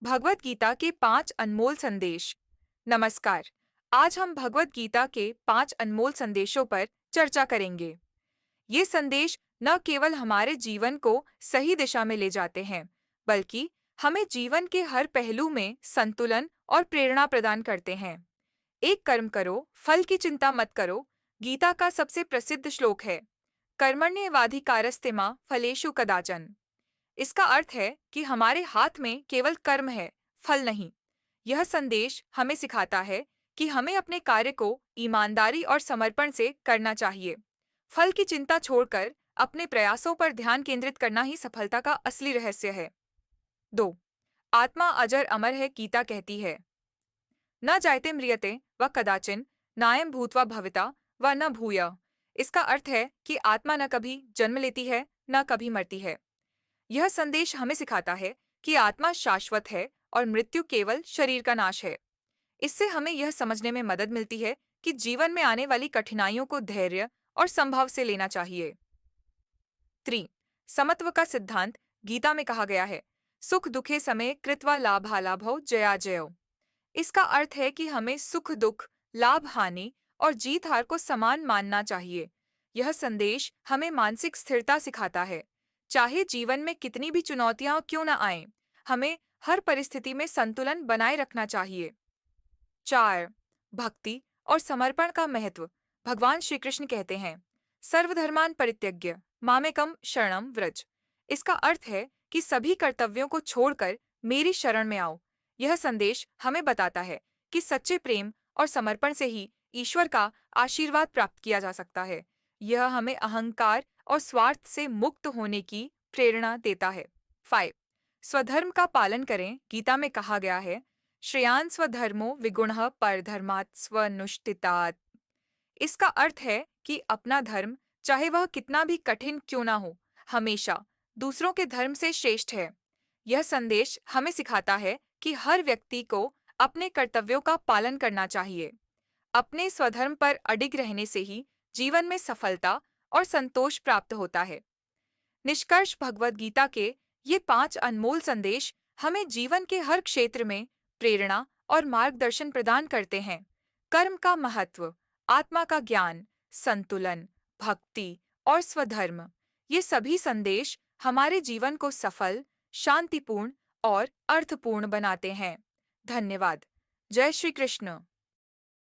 भगवत गीता के 5 अनमोल संदेश। नमस्कार। आज हम भगवत गीता के 5 अनमोल संदेशों पर चर्चा करेंगे। ये संदेश न केवल हमारे जीवन को सही दिशा में ले जाते हैं, बल्कि हमें जीवन के हर पहलू में संतुलन और प्रेरणा प्रदान करते हैं। एक कर्म करो, फल की चिंता मत करो, गीता का सबसे प्रसिद्ध श्लोक है। कर्मण्येवाधिकारस्ते मा फलेषु कदाचन। इसका अर्थ है कि हमारे हाथ में केवल कर्म है, फल नहीं। यह संदेश हमें सिखाता है कि हमें अपने कार्य को ईमानदारी और समर्पण से करना चाहिए। फल की चिंता छोड़कर अपने प्रयासों पर ध्यान केंद्रित करना ही सफलता का असली रहस्य है। 2. आत्मा अजर अमर है, गीता कहती है। न जायते म्रियते व कदाचिन नायम भूत्वा भविता व न भूय। इसका अर्थ है कि आत्मा न कभी जन्म लेती है, न कभी मरती है। यह संदेश हमें सिखाता है कि आत्मा शाश्वत है और मृत्यु केवल शरीर का नाश है। इससे हमें यह समझने में मदद मिलती है कि जीवन में आने वाली कठिनाइयों को धैर्य और संभव से लेना चाहिए। 3. समत्व का सिद्धांत। गीता में कहा गया है, सुख दुखे समय कृत्वा लाभालाभौ जया जयो। इसका अर्थ है कि हमें सुख दुख, लाभ हानि और जीत हार को समान मानना चाहिए। यह संदेश हमें मानसिक स्थिरता सिखाता है। चाहे जीवन में कितनी भी चुनौतियां क्यों न आएं, हमें हर परिस्थिति में संतुलन बनाए रखना चाहिए। 4. भक्ति और समर्पण का महत्व। भगवान श्री कृष्ण कहते हैं, सर्वधर्मान परित्यज्य मामेकम शरणम व्रज। इसका अर्थ है कि सभी कर्तव्यों को छोड़कर मेरी शरण में आओ। यह संदेश हमें बताता है कि सच्चे प्रेम और समर्पण से ही ईश्वर का आशीर्वाद प्राप्त किया जा सकता है। यह हमें अहंकार और स्वार्थ से मुक्त होने की प्रेरणा देता है। 5. स्वधर्म का पालन करें। गीता में कहा गया है, श्रेयान् स्वधर्मो विगुणः परधर्मात् स्वनुष्ठितात्। इसका अर्थ है कि अपना धर्म, चाहे वह कितना भी कठिन क्यों ना हो, हमेशा दूसरों के धर्म से श्रेष्ठ है। यह संदेश हमें सिखाता है कि हर व्यक्ति को अपने कर्तव्यों का पालन करना चाहिए। अपने स्वधर्म पर अडिग रहने से ही जीवन में सफलता और संतोष प्राप्त होता है। निष्कर्ष, भगवद गीता के ये 5 अनमोल संदेश हमें जीवन के हर क्षेत्र में प्रेरणा और मार्गदर्शन प्रदान करते हैं। कर्म का महत्व, आत्मा का ज्ञान, संतुलन, भक्ति और स्वधर्म, ये सभी संदेश हमारे जीवन को सफल, शांतिपूर्ण और अर्थपूर्ण बनाते हैं। धन्यवाद। जय श्री कृष्ण।